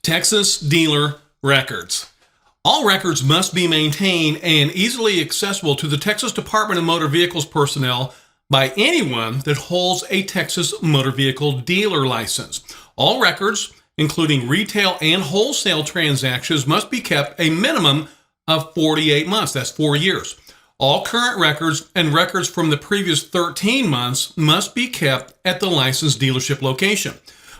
Texas dealer records. All records must be maintained and easily accessible to the Texas Department of Motor Vehicles personnel by anyone that holds a Texas motor vehicle dealer license. All records, including retail and wholesale transactions, must be kept a minimum of 48 months. That's 4 years. All current records and records from the previous 13 months must be kept at the licensed dealership location.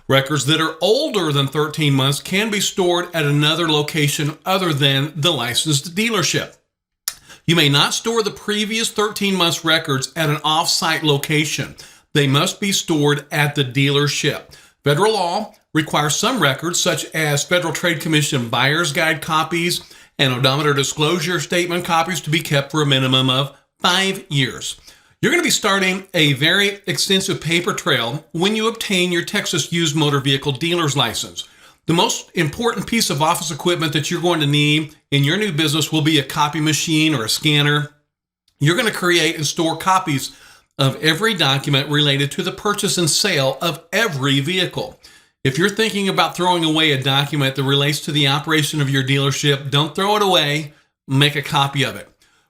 Records that are older than 13 months can be stored at another location other than the licensed dealership. You may not store the previous 13 months records at an off-site location. They must be stored at the dealership. Federal law requires some records, such as Federal Trade Commission buyer's guide copies and odometer disclosure statement copies, to be kept for a minimum of 5 years. You're going to be starting a very extensive paper trail when you obtain your Texas used motor vehicle dealer's license. The most important piece of office equipment that you're going to need in your new business will be a copy machine or a scanner. You're going to create and store copies of every document related to the purchase and sale of every vehicle. If you're thinking about throwing away a document that relates to the operation of your dealership, don't throw it away. Make a copy of it.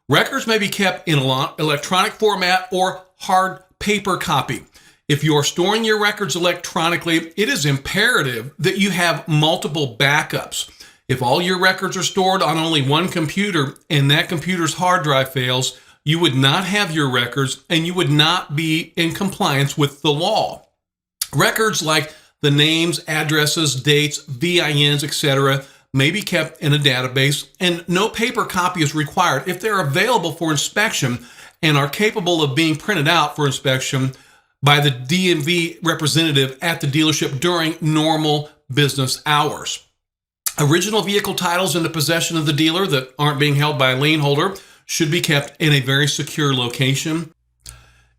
Records may be kept in electronic format or hard paper copy. If you are storing your records electronically, it is imperative that you have multiple backups. If all your records are stored on only one computer and that computer's hard drive fails, you would not have your records and you would not be in compliance with the law. Records like the names, addresses, dates, VINs, etc., may be kept in a database, and no paper copy is required if they're available for inspection and are capable of being printed out for inspection by the DMV representative at the dealership during normal business hours. Original vehicle titles in the possession of the dealer that aren't being held by a lien holder should be kept in a very secure location.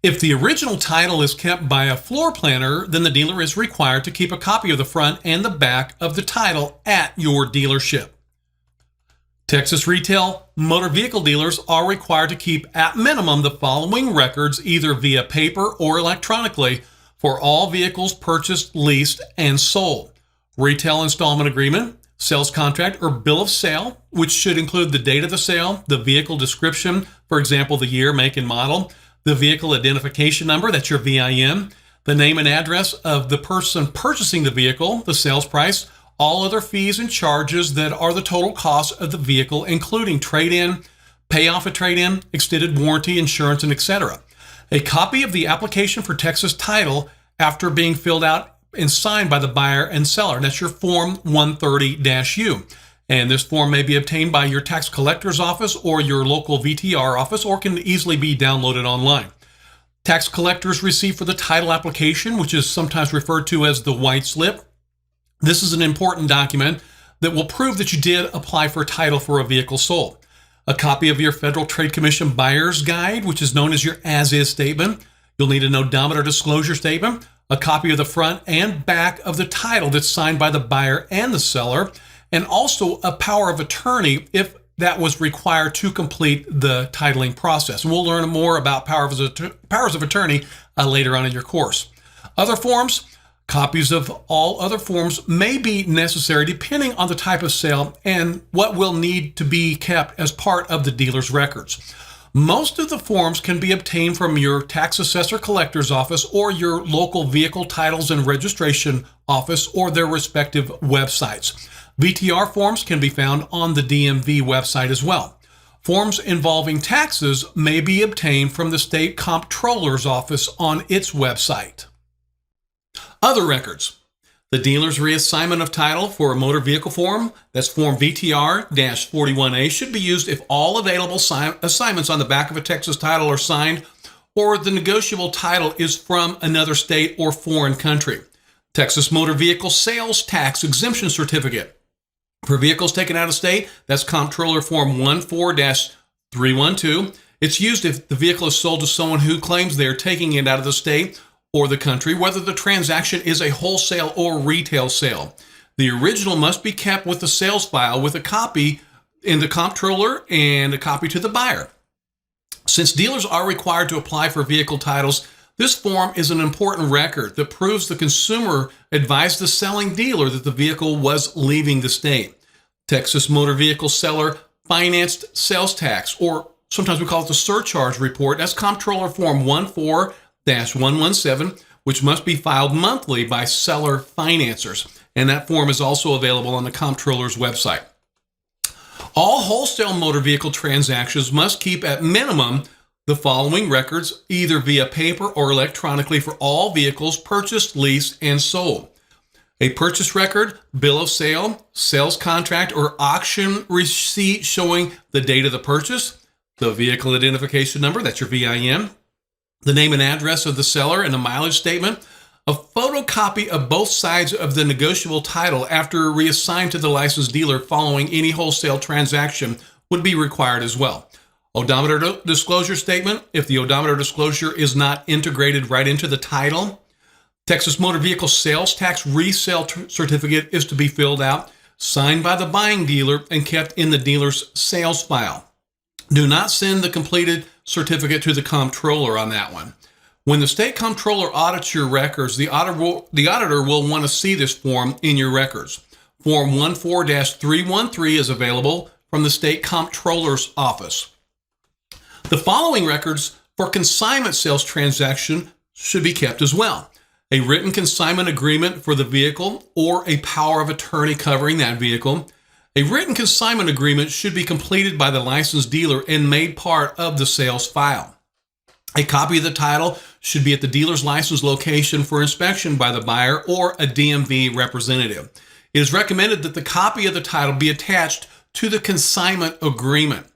If the original title is kept by a floor planner, then the dealer is required to keep a copy of the front and the back of the title at your dealership. Texas retail motor vehicle dealers are required to keep at minimum the following records, either via paper or electronically, for all vehicles purchased, leased, and sold. Retail installment agreement, sales contract or bill of sale, which should include the date of the sale, the vehicle description, for example, the year, make, and model, the vehicle identification number, that's your VIN, the name and address of the person purchasing the vehicle, the sales price, all other fees and charges that are the total cost of the vehicle, including trade-in, payoff of trade-in, extended warranty, insurance, and etc. A copy of the application for Texas title after being filled out and signed by the buyer and seller. That's your Form 130-U. And this form may be obtained by your tax collector's office or your local VTR office, or can easily be downloaded online. Tax collector's receipt for the title application, which is sometimes referred to as the white slip. This is an important document that will prove that you did apply for a title for a vehicle sold. A copy of your Federal Trade Commission buyer's guide, which is known as your as-is statement. You'll need an odometer disclosure statement, a copy of the front and back of the title that's signed by the buyer and the seller, and also a power of attorney if that was required to complete the titling process. And we'll learn more about powers of attorney later on in your course. Other forms, copies of all other forms may be necessary depending on the type of sale and what will need to be kept as part of the dealer's records. Most of the forms can be obtained from your tax assessor collector's office or your local vehicle titles and registration office or their respective websites. VTR forms can be found on the DMV website as well. Forms involving taxes may be obtained from the state comptroller's office on its website. Other records. The dealer's reassignment of title for a motor vehicle form, that's Form VTR-41A, should be used if all available assignments on the back of a Texas title are signed or the negotiable title is from another state or foreign country. Texas Motor Vehicle Sales Tax Exemption Certificate. For vehicles taken out of state, that's Comptroller Form 14-312. It's used if the vehicle is sold to someone who claims they're taking it out of the state or the country, whether the transaction is a wholesale or retail sale. The original must be kept with the sales file with a copy in the comptroller and a copy to the buyer. Since dealers are required to apply for vehicle titles, This form is an important record that proves the consumer advised the selling dealer that the vehicle was leaving the state. Texas motor vehicle seller financed sales tax, or sometimes we call it the surcharge report. That's Comptroller Form 14-117, which must be filed monthly by seller financers. And that form is also available on the Comptroller's website. All wholesale motor vehicle transactions must keep at minimum the following records, either via paper or electronically, for all vehicles purchased, leased, and sold: a purchase record, bill of sale, sales contract, or auction receipt showing the date of the purchase, the vehicle identification number, that's your VIN, the name and address of the seller, and a mileage statement. A photocopy of both sides of the negotiable title after reassigned to the licensed dealer following any wholesale transaction would be required as well. Odometer disclosure statement, if the odometer disclosure is not integrated right into the title. Texas motor vehicle sales tax resale certificate is to be filled out, signed by the buying dealer, and kept in the dealer's sales file. Do not send the completed certificate to the comptroller on that one. When the state comptroller audits your records, the auditor will want to see this form in your records. Form 14-313 is available from the state comptroller's office. The following records for consignment sales transaction should be kept as well: a written consignment agreement for the vehicle or a power of attorney covering that vehicle. A written consignment agreement should be completed by the licensed dealer and made part of the sales file. A copy of the title should be at the dealer's license location for inspection by the buyer or a DMV representative. It is recommended that the copy of the title be attached to the consignment agreement.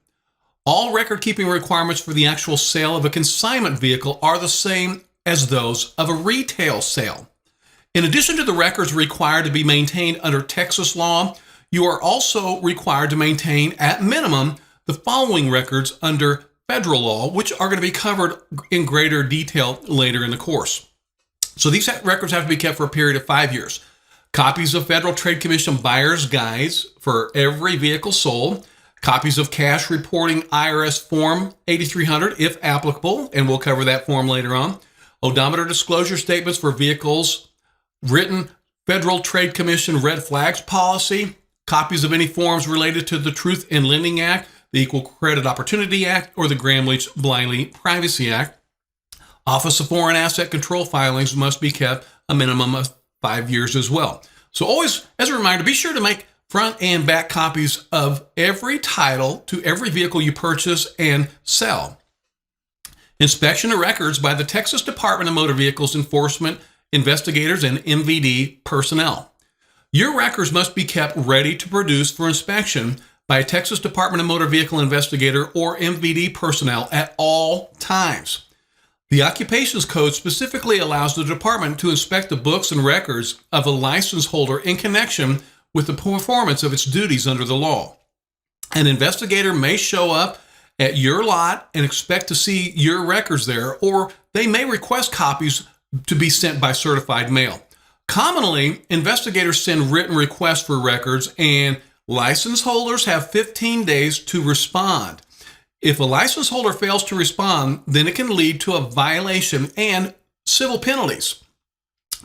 All record-keeping requirements for the actual sale of a consignment vehicle are the same as those of a retail sale. In addition to the records required to be maintained under Texas law, you are also required to maintain, at minimum, the following records under federal law, which are going to be covered in greater detail later in the course. So these records have to be kept for a period of 5 years. Copies of Federal Trade Commission buyer's guides for every vehicle sold. Copies of cash reporting IRS Form 8300, if applicable, and we'll cover that form later on. Odometer disclosure statements for vehicles. Written Federal Trade Commission red flags policy. Copies of any forms related to the Truth in Lending Act, the Equal Credit Opportunity Act, or the Gramm-Leach-Bliley Privacy Act. Office of Foreign Asset Control filings must be kept a minimum of 5 years as well. So always, as a reminder, be sure to make front and back copies of every title to every vehicle you purchase and sell. Inspection of records by the Texas Department of Motor Vehicles Enforcement investigators and MVD personnel. Your records must be kept ready to produce for inspection by a Texas Department of Motor Vehicle investigator or MVD personnel at all times. The Occupations Code specifically allows the department to inspect the books and records of a license holder in connection with the performance of its duties under the law. An investigator may show up at your lot and expect to see your records there, or they may request copies to be sent by certified mail. Commonly, investigators send written requests for records, and license holders have 15 days to respond. If a license holder fails to respond, then it can lead to a violation and civil penalties.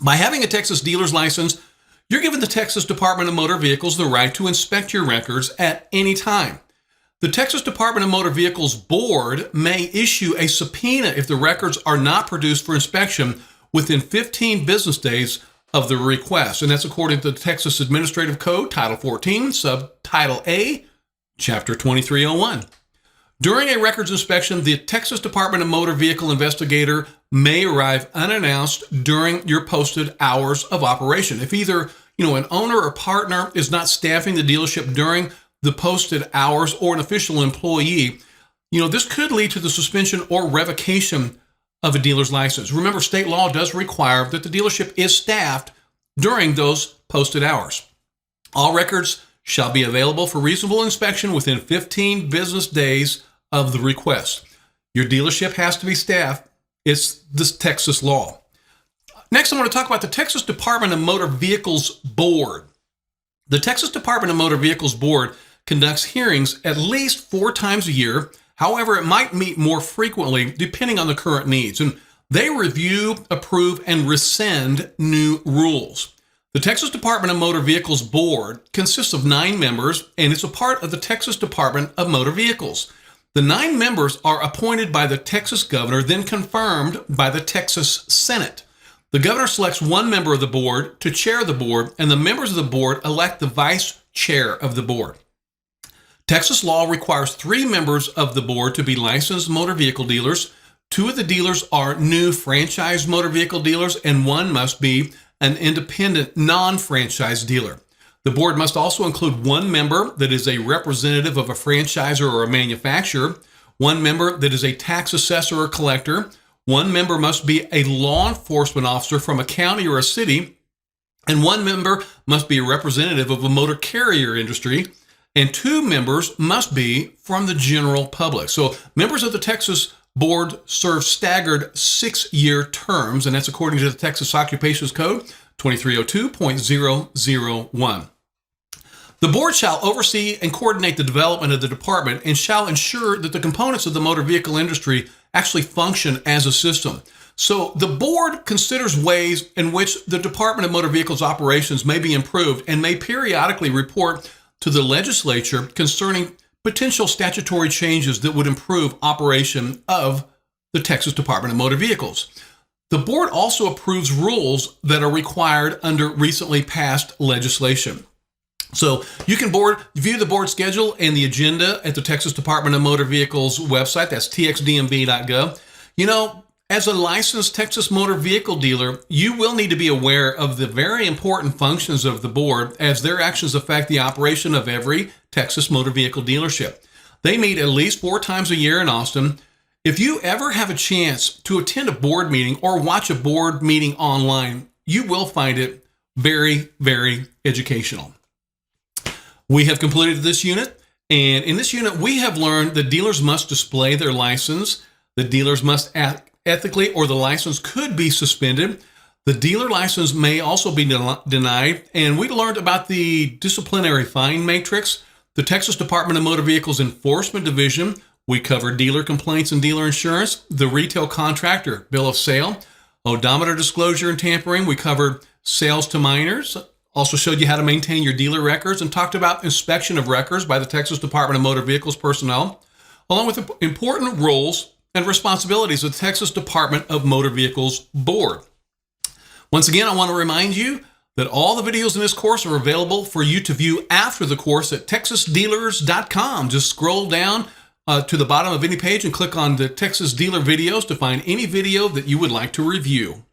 By having a Texas dealer's license, you're giving the Texas Department of Motor Vehicles the right to inspect your records at any time. The Texas Department of Motor Vehicles Board may issue a subpoena if the records are not produced for inspection within 15 business days of the request, and that's according to the Texas Administrative Code, Title 14, Subtitle A, Chapter 2301. During a records inspection, the Texas Department of Motor Vehicle investigator may arrive unannounced during your posted hours of operation. If either, an owner or partner is not staffing the dealership during the posted hours, or an official employee, this could lead to the suspension or revocation of a dealer's license. Remember, state law does require that the dealership is staffed during those posted hours. All records shall be available for reasonable inspection within 15 business days of the request. Your dealership has to be staffed. It's this Texas law. Next, I want to talk about the Texas Department of Motor Vehicles Board. The Texas Department of Motor Vehicles Board conducts hearings at least 4 times a year. However, it might meet more frequently depending on the current needs. And They review, approve, and rescind new rules. The Texas Department of Motor Vehicles Board consists of 9 members, and it's a part of the Texas Department of Motor Vehicles. The 9 members are appointed by the Texas governor, then confirmed by the Texas Senate. The governor selects 1 member of the board to chair the board, and the members of the board elect the vice chair of the board. Texas law requires 3 members of the board to be licensed motor vehicle dealers. 2 of the dealers are new franchise motor vehicle dealers, and 1 must be an independent non-franchise dealer. The board must also include 1 member that is a representative of a franchisor or a manufacturer, 1 member that is a tax assessor or collector, 1 member must be a law enforcement officer from a county or a city, and 1 member must be a representative of a motor carrier industry, and 2 members must be from the general public. So members of the Texas board serve staggered 6-year terms, and that's according to the Texas Occupations Code 2302.001. The board shall oversee and coordinate the development of the department and shall ensure that the components of the motor vehicle industry actually function as a system. So the board considers ways in which the Department of Motor Vehicles operations may be improved and may periodically report to the legislature concerning potential statutory changes that would improve operation of the Texas Department of Motor Vehicles. The board also approves rules that are required under recently passed legislation. So you can view the board schedule and the agenda at the Texas Department of Motor Vehicles website. That's txdmv.gov. You know, as a licensed Texas motor vehicle dealer, you will need to be aware of the very important functions of the board, as their actions affect the operation of every Texas motor vehicle dealership. They meet at least 4 times a year in Austin. If you ever have a chance to attend a board meeting or watch a board meeting online, you will find it very, very educational. We have completed this unit, and in this unit, we have learned that dealers must display their license, the dealers must act ethically, or the license could be suspended. The dealer license may also be denied, and we learned about the disciplinary fine matrix. The Texas Department of Motor Vehicles Enforcement Division, we covered dealer complaints and dealer insurance, the retail contractor bill of sale, odometer disclosure and tampering. We covered sales to minors. Also showed you how to maintain your dealer records and talked about inspection of records by the Texas Department of Motor Vehicles personnel, along with important roles and responsibilities of the Texas Department of Motor Vehicles Board. Once again, I want to remind you that all the videos in this course are available for you to view after the course at texasdealers.com. Just scroll down to the bottom of any page and click on the Texas Dealer videos to find any video that you would like to review.